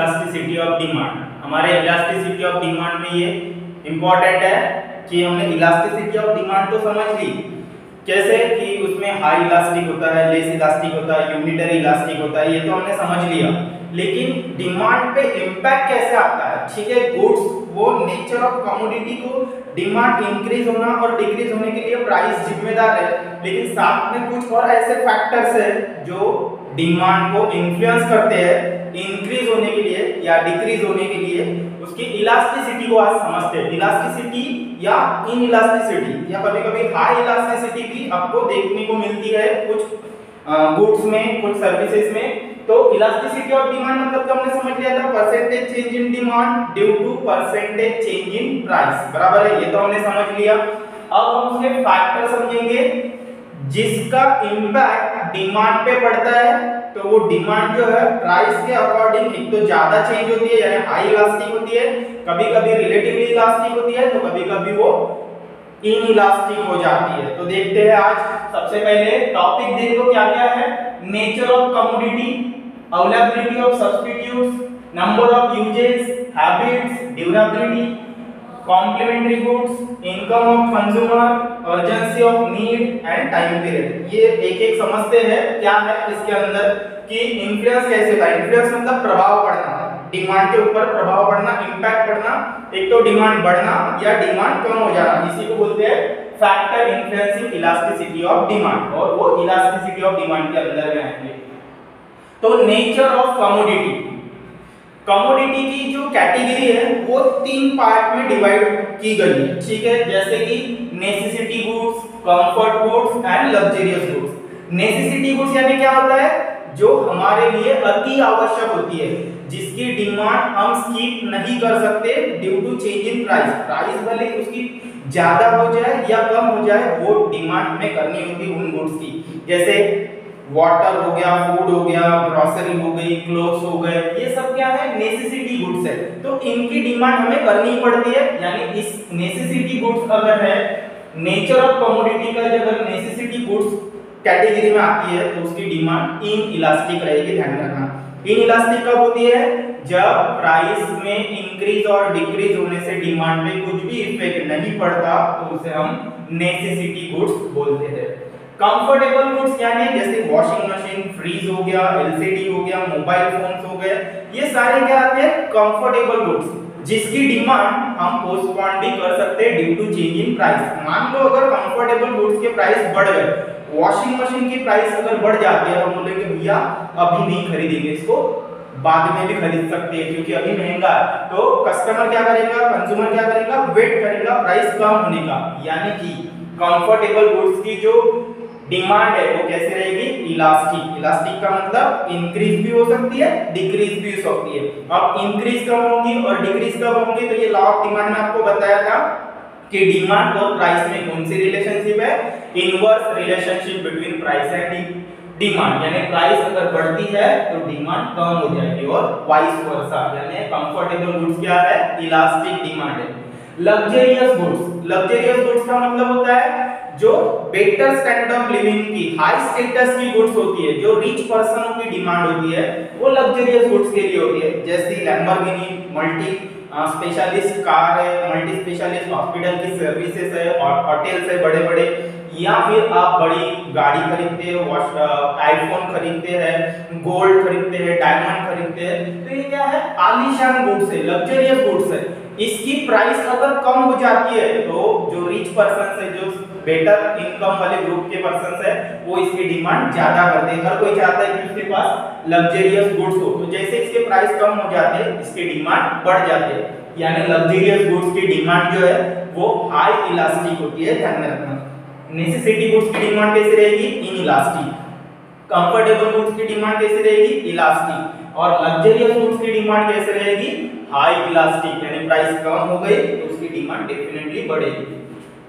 Elasticity of demand. हमारे elasticity of demand में ये इंपॉर्टेंट है कि हमने इलास्टिसिटी ऑफ डिमांड तो समझ ली, कैसे कि उसमें हाई इलास्टिक होता है, लेस इलास्टिक होता है, यूनिटरी इलास्टिक होता है, ये तो हमने समझ लिया। लेकिन डिमांड पे इम्पैक्ट कैसे आता है, ठीक है, गुड्स वो नेचर ऑफ कमोडिटी को डिमांड इंक्रीज होना और डिक्रीज होने के लिए प्राइस जिम्मेदार है, लेकिन साथ में कुछ और ऐसे फैक्टर्स है जो डिमांड को इन्फ्लुएंस करते हैं इंक्रीज होने के लिए या डिक्रीज होने के लिए। उसकी इलास्टिसिटी को आज समझते हैं, इलास्टिसिटी या इन इलास्टिसिटी या कभी-कभी हाई इलास्टिसिटी भी आपको देखने को मिलती है कुछ गुड्स में, कुछ सर्विसेज में। तो इलास्टिसिटी ऑफ डिमांड मतलब तो हमने समझ लिया था percentage change in demand due to percentage change in price, बराबर है, ये तो हमने समझ लिया। अब हम उसके फैक्टर समझेंगे जिसका इंपैक्ट डिमांड पे पड़ता है। तो वो डिमांड जो है प्राइस के अकॉर्डिंग एक तो ज्यादा चेंज होती है यानी हाई इलास्टिक होती है, कभी-कभी रिलेटिवली इलास्टिक होती है, तो कभी-कभी वो इन इलास्टिक हो जाती है। तो देखते हैं आज सबसे पहले टॉपिक देखो क्या क्या है, nature of commodity, availability of substitutes, number of uses, habits, durability, complementary goods, income of consumer, urgency of need and time period. ये एक एक समझते हैं क्या है इसके अंदर कि इन्फ्लुएंस कैसे था। इन्फ्लुएंस मतलब प्रभाव पड़ना, डिमांड के ऊपर प्रभाव पड़ना, इंपैक्ट पड़ना, एक तो डिमांड बढ़ना या डिमांड कम हो जाना, इसी को बोलते हैं factor influencing elasticity of demand, और वो इलास्टिसिटी ऑफ डिमांड के अंदर में आएंगे। तो नेचर ऑफ कमोडिटी, कमोडिटी की जो कैटेगरी है वो 3 पार्ट में डिवाइड की गई है, ठीक है, जैसे कि necessity goods, comfort goods and luxurious goods. Necessity goods यानी क्या होता है, जो हमारे लिए अति आवश्यक होती है, जिसकी डिमांड हम स्किप नहीं कर सकते due to change in price. Price भले उसकी ज्यादा हो जाए या कम हो जाए, वो डिमांड हमें करनी होती है उन गुड्स की, जैसे वाटर हो गया, फूड हो गया, ग्रोसरी हो गई, क्लोथ्स हो गए, ये सब क्या है, नेसेसिटी गुड्स है। तो इनकी डिमांड हमें करनी पड़ती है, यानी इस नेसेसिटी गुड्स अगर है, नेचर ऑफ कमोडिटी का जब नेसेसिटी गुड्स कैटेगरी में आती है तो उसकी डिमांड इन इलास्टिक रहेगी, ध्यान रखना। इन इलास्टिक कब होती है, जब प्राइस में इंक्रीज और डिक्रीज होने से डिमांड पे कुछ भी इफेक्ट नहीं पड़ता, तो उसे हम नेसेसिटी गुड्स बोलते हैं। कंफर्टेबल गुड्स यानी जैसे वॉशिंग मशीन, फ्रीज हो गया, एलसीडी हो गया, मोबाइल फोन्स हो गए, ये सारे क्या आते हैं, कंफर्टेबल गुड्स, जिसकी डिमांड हम पोस्टपोन भी कर सकते हैं due to change in price. मान लो अगर कंफर्टेबल गुड्स के प्राइस बढ़ गए, वॉशिंग मशीन की प्राइस अगर बढ़ जाती है, हम बोलेंगे भैया अभी नहीं खरीदेंगे इसको, बाद में भी खरीद सकते हैं क्योंकि अभी महंगा है। तो कस्टमर क्या करेगा, कंज्यूमर क्या करेगा, वेट करेगा प्राइस कम होने का। यानी कि कंफर्टेबल गुड्स की जो डिमांड है वो कैसे रहेगी, इलास्टिक। इलास्टिक का मतलब इंक्रीज भी हो सकती है, डिक्रीज भी हो सकती है। अब इंक्रीज कब होगी और डिक्रीज कब होंगी, तो ये लॉ ऑफ डिमांड में आपको बताया था कि डिमांड और प्राइस में कौन सी रिलेशनशिप है, inverse relationship between price and demand. यानी प्राइस अगर बढ़ती है तो डिमांड कम हो जाएगी और वाइस वर्सा, यानी कंफर्टेबल गुड्स क्या है, इलास्टिक डिमांड है। लग्जरियस गुड्स, लग्जरियस गुड्स का मतलब होता है जो बेटर स्टैंडर्ड ऑफ लिविंग की, हाई स्टेटस की गुड्स होती है, जो रिच पर्सनों की डिमांड होती है, वो लग्जरियस गुड्स के लिए होती है। जैसे लैम्बोर्गिनी मल्टी स्पेशलिस्ट कार है, मल्टी स्पेशलिस्ट हॉस्पिटल की सर्विसेज है, और होटल्स है बड़े बड़े, या फिर आप बड़ी गाड़ी खरीदते हो, आईफोन खरीदते हैं, गोल्ड खरीदते हैं, डायमंड खरीदते हैं, तो ये क्या है, आलीशान गुड्स है, लग्जरियस गुड्स है। इसकी प्राइस अगर कम हो जाती है तो जो रिच पर्सन है, जो बेटर इनकम वाले ग्रुप के पर्सन है, वो इसकी डिमांड ज्यादा करते हैं। हर कोई चाहता है कि उसके पास लग्जरियस गुड्स हो, तो जैसे इसके प्राइस कम हो जाते हैं इसकी डिमांड बढ़ जाती है। यानी लग्जरियस गुड्स की डिमांड जो है वो हाई इलास्टिक होती है, ध्यान में रखना। नेसेसिटी गुड्स की डिमांड कैसे रहेगी, इन इलास्टिक। कंफर्टेबल गुड्स की डिमांड कैसे रहेगी, इलास्टिक। और लग्जरियस गुड्स की डिमांड कैसे रहेगी, हाई इलास्टिक। यानी प्राइस कम हो गई तो उसकी डिमांड डेफिनेटली बढ़ेगी।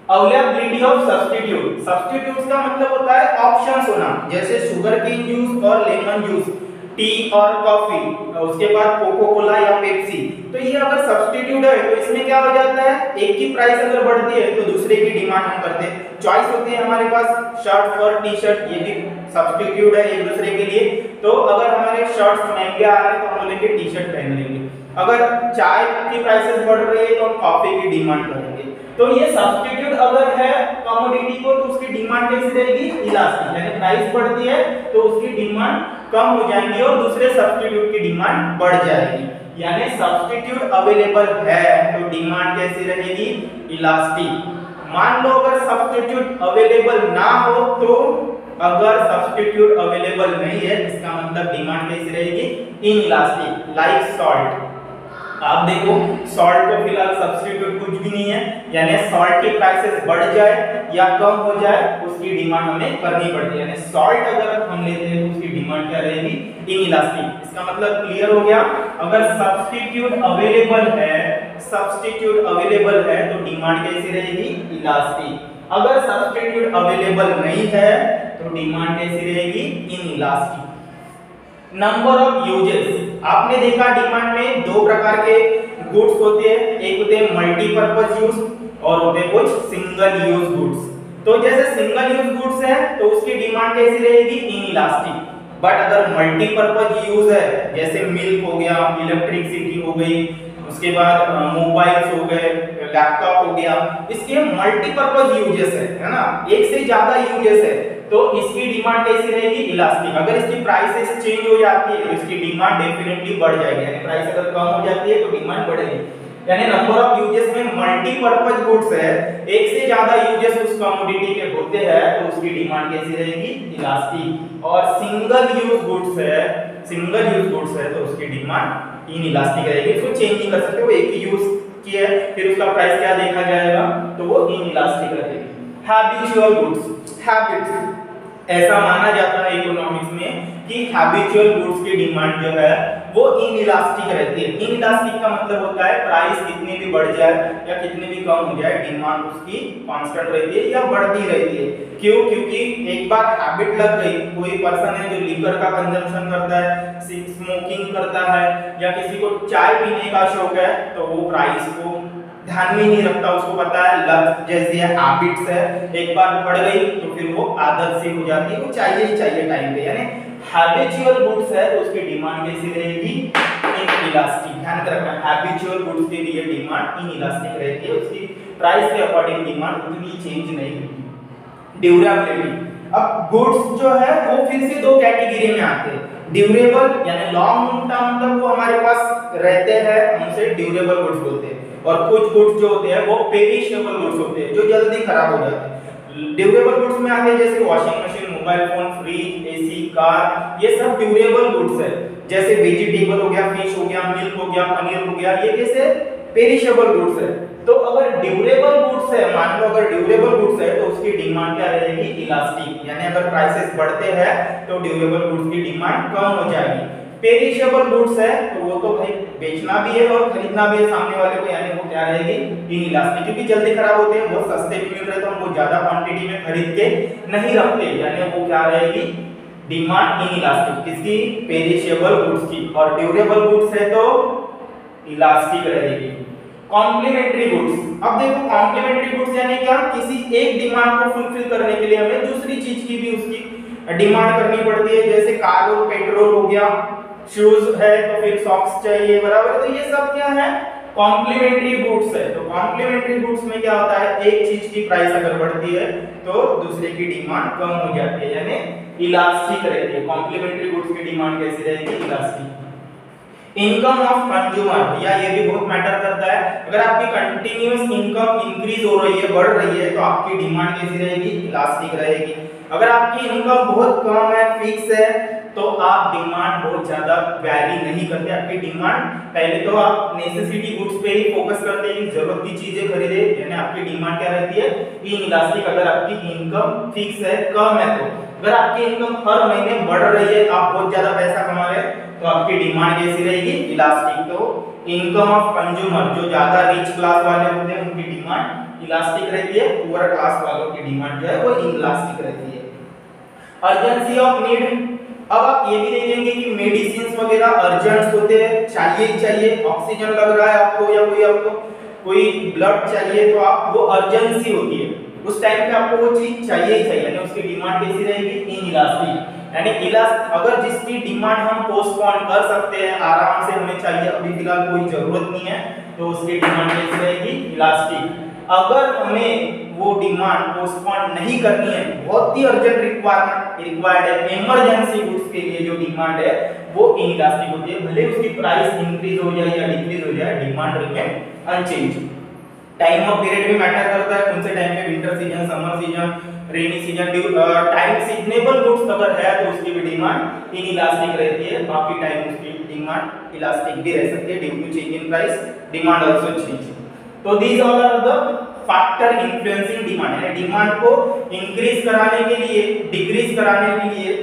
अवेलेबिलिटी ऑफ सब्स्टिट्यूट, सब्स्टिट्यूट्स का मतलब होता है ऑप्शंस होना, जैसे शुगर केन जूस और लेमन जूस। टी और कॉफी, उसके बाद कोको कोला या पेप्सी। तो ये अगर सब्स्टिट्यूट है तो इसमें क्या हो जाता है, एक की प्राइस अगर बढ़ती है तो दूसरे की डिमांड हम करते हैं। चॉइस होती है हमारे पास शर्ट और टी शर्ट, ये भी सब्स्टिट्यूट है एक दूसरे के लिए। तो अगर हमारे शर्ट्स महंगे आ रहे हैं तो हम बोलेंगे टी शर्ट पहन लेंगे, अगर चाय की प्राइसेस बढ़ रही है तो हम कॉफी की डिमांड करेंगे। तो ये सब्स्टिट्यूट अगर है कमोडिटी को तो उसकी डिमांड कैसी रहेगी, इलास्टिक, यानी प्राइस बढ़ती है तो उसकी डिमांड कम हो जाएगी और दूसरे सब्स्टिट्यूट की डिमांड बढ़ जाएगी। यानी सब्स्टिट्यूट अवेलेबल है तो डिमांड कैसी रहेगी, इलास्टिक। मान लो अगर सब्स्टिट्यूट अवेलेबल ना हो तो, अगर सब्स्टिट्यूट अवेलेबल नहीं है इसका मतलब डिमांड कैसी रहेगी, इनइलास्टिक। लाइक सॉल्ट, आप देखो सॉल्ट को फिलहाल सब्स्टिट्यूट कुछ भी नहीं है, यानी सॉल्ट की प्राइसेस बढ़ जाए या कम हो जाए उसकी डिमांड हमें करनी पड़ती है। यानी सॉल्ट अगर हम लेते हैं तो उसकी डिमांड क्या रहेगी, इनइलास्टिक। इसका मतलब क्लियर हो गया, अगर सब्स्टिट्यूट अवेलेबल है, सब्स्टिट्यूट अवेलेबल है तो डिमांड कैसी रहेगी, इलास्टिक। अगर सब्स्टिट्यूट अवेलेबल नहीं है तो डिमांड कैसी रहेगी, इनइलास्टिक। नंबर ऑफ यूजेस, आपने देखा डिमांड में दो प्रकार के गुड्स होते हैं, एक होते हैं मल्टीपर्पज यूज और होते हैं कुछ सिंगल यूज गुड्स। तो जैसे सिंगल यूज गुड्स है तो उसकी डिमांड कैसी रहेगी, इनइलास्टिक। बट अगर मल्टीपर्पज यूज है, जैसे मिल्क हो गया, इलेक्ट्रिसिटी हो गई, उसके बाद मोबाइल्स हो गए, लैपटॉप हो गया, इसके मल्टीपर्पज यूजेस है ना, एक से ज्यादा यूजेस है तो इसकी डिमांड कैसी रहेगी, इलास्टिक। अगर इसकी प्राइसेस चेंज हो जाती है तो इसकी डिमांड डेफिनेटली बढ़ जाएगी, यानी प्राइस अगर कम हो जाती है तो डिमांड बढ़ेगी। यानी नंबर ऑफ यूजेस में मल्टीपर्पज गुड्स है, एक से ज्यादा यूजेस उस कमोडिटी के होते हैं तो उसकी डिमांड कैसी रहेगी, इलास्टिक। और सिंगल यूज गुड्स है, सिंगल यूज गुड्स है तो उसकी डिमांड इनइलास्टिक रहेगी, इसको चेंज नहीं कर सकते, वो एक ही यूज की है, फिर उसका प्राइस क्या देखा जाएगा तो वो इनइलास्टिक रहेगी। हैबिचुअल गुड्स, हैबिट्स, ऐसा माना जाता है इकोनॉमिक्स में कि हैबिचुअल गुड्स की डिमांड जो है वो इनइलास्टिक रहती है। इनइलास्टिक का मतलब होता है प्राइस कितनी भी बढ़ जाए या कितनी भी कम हो जाए डिमांड उसकी कांस्टेंट रहती है या बढ़ती रहती है। क्यों, क्योंकि एक बार हैबिट लग गई, कोई पर्सन है जो लिकर का कंजम्पशन करता है, स्मोकिंग करता है या किसी को चाय पीने का शौक है तो वो प्राइस को ध्यान में नहीं रखता, उसको पता है लत जैसी है, हैबिट्स है, एक बार बढ़ गई तो फिर वो आदत सी हो जाती है, वो चाहिए ही चाहिए टाइम पे। यानी हैबिचुअल गुड्स है तो उसकी डिमांड कैसी रहेगी, इनइलास्टिक। ध्यान रखना, हैबिचुअल गुड्स के लिए डिमांड इनइलास्टिक रहती है, उसकी प्राइस के अकॉर्डिंग डिमांड उतनी चेंज नहीं होती। ड्यूरेबिलिटी, अब गुड्स जो है वो फिर से दो कैटेगरी में आते हैं, ड्यूरेबल यानी लॉन्ग टर्म तक वो हमारे पास रहते हैं, उनसे ड्यूरेबल गुड्स बोलते हैं, और कुछ गुड्स जो होते हैं वो पेरिशेबल गुड्स होते हैं जो जल्दी खराब हो जाते हैं। ड्यूरेबल गुड्स में आते हैं जैसे washing machine, mobile phone, fridge, AC, car, ये सब ड्यूरेबल गुड्स है। जैसे वेजिटेबल हो गया, फिश हो गया, मिल्क हो गया, पनीर हो गया, ये कैसे पेरिशेबल गुड्स है। तो अगर ड्यूरेबल गुड्स है, मान लो अगर ड्यूरेबल गुड्स है तो उसकी डिमांड क्या रहेगी, इलास्टिक। यानी अगर प्राइसेस बढ़ते हैं तो ड्यूरेबल गुड्स की डिमांड कम हो जाएगी। पेरिशेबल गुड्स है तो वो तो भाई बेचना भी है और खरीदना भी है सामने वाले को, यानी वो क्या रहेगी, इनइलास्टिक, क्योंकि जल्दी खराब होते हैं, बहुत सस्ते भी मिल रहे तो हम वो ज्यादा क्वांटिटी में खरीद के नहीं रखते, यानी वो क्या रहेगी, डिमांड इनइलास्टिक किसकी, पेरिशेबल गुड्स की। और ड्यूरेबल गुड्स है तो इलास्टिक रहेगी। कॉम्प्लीमेंट्री गुड्स, अब देखो कॉम्प्लीमेंट्री गुड्स यानी क्या, किसी एक डिमांड को फुलफिल करने के लिए हमें दूसरी चीज की भी उसकी डिमांड करनी पड़ती है, जैसे कार और पेट्रोल हो गया, शूज है तो फिर सॉक्स चाहिए, बराबर। तो ये सब क्या है, कॉम्प्लीमेंट्री गुड्स है। तो कॉम्प्लीमेंट्री गुड्स में क्या होता है, एक चीज की प्राइस अगर बढ़ती है तो दूसरे की डिमांड कम हो जाती है, यानी इलास्टिक रहती है। कॉम्प्लीमेंट्री गुड्स की डिमांड कैसी रहेगी, इलास्टिक। इनकम ऑफ कंज्यूमर, या ये भी बहुत मैटर करता है, अगर आपकी कंटिन्यूअस इनकम इंक्रीज हो रही है, बढ़ रही है तो आपकी डिमांड कैसी रहेगी, इलास्टिक रहेगी। अगर आपकी इनकम बहुत कम है, फिक्स है, तो आप डिमांड बहुत ज्यादा वैरी नहीं करते, आपकी डिमांड पहले तो आप नेसेसिटी गुड्स पे ही फोकस करते हैं, जरूरत की चीजें खरीदे, यानी आपकी डिमांड क्या रहती है, इनइलास्टिक। अगर आपकी इनकम फिक्स है, कम है, तो अगर आपकी इनकम हर महीने बढ़ रही है, आप बहुत ज्यादा पैसा कमा रहे हैं, तो आपकी डिमांड कैसी रहेगी, इलास्टिक। तो इनकम ऑफ कंज्यूमर, जो ज्यादा रिच क्लास वाले होते हैं उनकी डिमांड इलास्टिक रहती है, पुअर क्लास वालों की डिमांड जो है वो इनइलास्टिक रहती है। अर्जेंसी ऑफ नीड, अब आप ये भी देखेंगे कि मेडिसिन वगैरह अर्जेंट होते हैं, चाहिए ही चाहिए। ऑक्सीजन लग रहा है आपको या कोई ब्लड चाहिए तो आप वो अर्जेंसी होती है, उस टाइम पे आपको वो चीज चाहिए ही चाहिए, यानी उसकी डिमांड कैसी रहेगी, इनइलास्टिक। यानी अगर जिसकी डिमांड हम पोस्टपोन कर सकते हैं, आराम से हमें चाहिए, अभी फिलहाल कोई जरूरत नहीं है, तो उसकी डिमांड कैसी रहेगी, इलास्टिक। अगर हमें वो डिमांड पोस्टपोन नहीं करनी है, बहुत ही अर्जेंट रिक्वायर्ड है, इमरजेंसी गुड्स के लिए जो डिमांड है वो इनइलास्टिक होती है, भले उसकी प्राइस इंक्रीज हो जाए या डिक्रीज हो जाए, demand remain unchange. Time of period भी मैटर करता है, कौन से टाइम पे, winter season, summer season, rainy season, time seasonable goods अगर है तो उसकी भी डिमांड इनइलास्टिक रहती है, बाकी टाइम उसकी डिमांड इलास्टिक भी रह सकती है, due to change in price demand also change. तो these all are the factor influencing demand, यानी डिमांड को इंक्रीज कराने के लिए, डिक्रीज कराने के लिए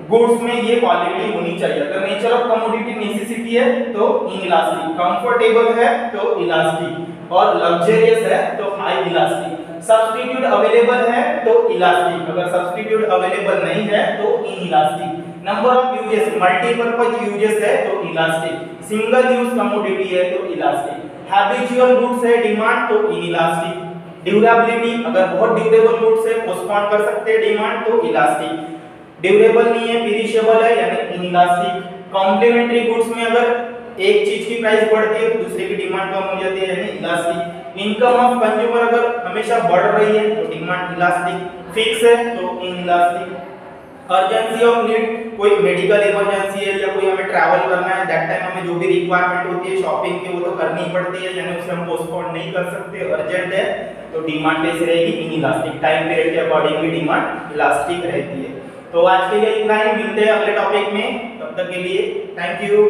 गुड्स में ये क्वालिटी होनी चाहिए। अगर नेचर ऑफ कमोडिटी नेसेसिटी है तो इनइलास्टिक, कंफर्टेबल है तो इलास्टिक, और लग्जरियस है तो हाई इलास्टिक। सब्स्टिट्यूट अवेलेबल है तो इलास्टिक, अगर सब्स्टिट्यूट अवेलेबल नहीं है तो inelastic. Number of uses, multipurpose uses है तो इलास्टिक, सिंगल यूज कमोडिटी है तो इलास्टिक, हैबिचुअल गुड्स है डिमांड तो इनइलास्टिक, ड्यूरेबिलिटी, अगर बहुत ड्यूरेबल गुड्स है पोस्टपोन कर सकते हैं डिमांड तो इलास्टिक, ड्यूरेबल नहीं है, पेरिशेबल है यानी इनइलास्टिक, कॉम्प्लीमेंट्री गुड्स में अगर एक चीज की प्राइस बढ़ती है तो दूसरे की डिमांड कम हो जाती है यानी इलास्टिक, इनकम ऑफ कंज्यूमर अगर हमेशा बढ़ रही है तो डिमांड इलास्टिक, फिक्स है तो इनइलास्टिक, अर्जेंसी ऑफ नीड, कोई मेडिकल इमरजेंसी है या कोई हमें ट्रैवल करना है, दैट टाइम हमें जो भी रिक्वायरमेंट होती है शॉपिंग की वो तो करनी ही पड़ती है, यानी उसे हम पोस्टपोन नहीं कर सकते, अर्जेंट है तो डिमांड कैसी रहेगी, इनइलास्टिक, टाइम पीरियड के अकॉर्डिंग भी डिमांड इलास्टिक रहती है। तो आज के लिए इतना ही, मिलते हैं अगले टॉपिक में, तब तक के लिए थैंक यू।